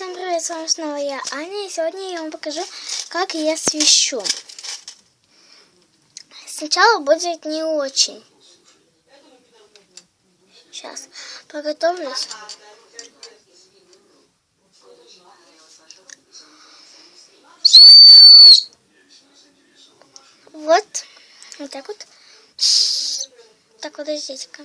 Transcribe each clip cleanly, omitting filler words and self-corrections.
Всем привет, с вами снова я, Аня, и сегодня я вам покажу, как я свищу. Сначала будет не очень. Сейчас подготовлюсь. Вот так вот. Так, подождите-ка.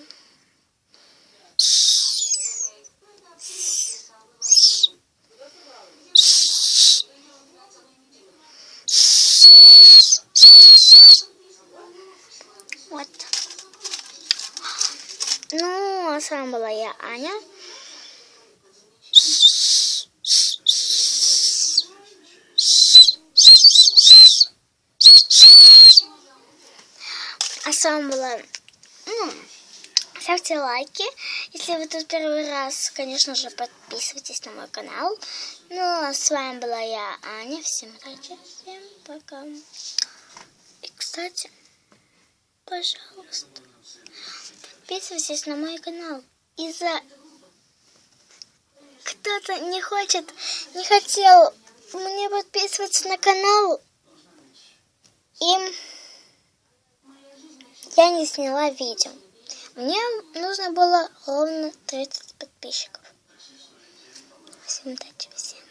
Вот. Ну, а с вами была я, Аня. А с вами была... ставьте лайки. Если вы тут первый раз, конечно же, подписывайтесь на мой канал. Ну, а с вами была я, Аня. Всем удачи, всем пока. И, кстати, пожалуйста, подписывайтесь на мой канал. Из-за... Кто-то не хотел мне подписываться на канал, и я не сняла видео. Мне нужно было ровно 30 подписчиков. Всем удачи, всем.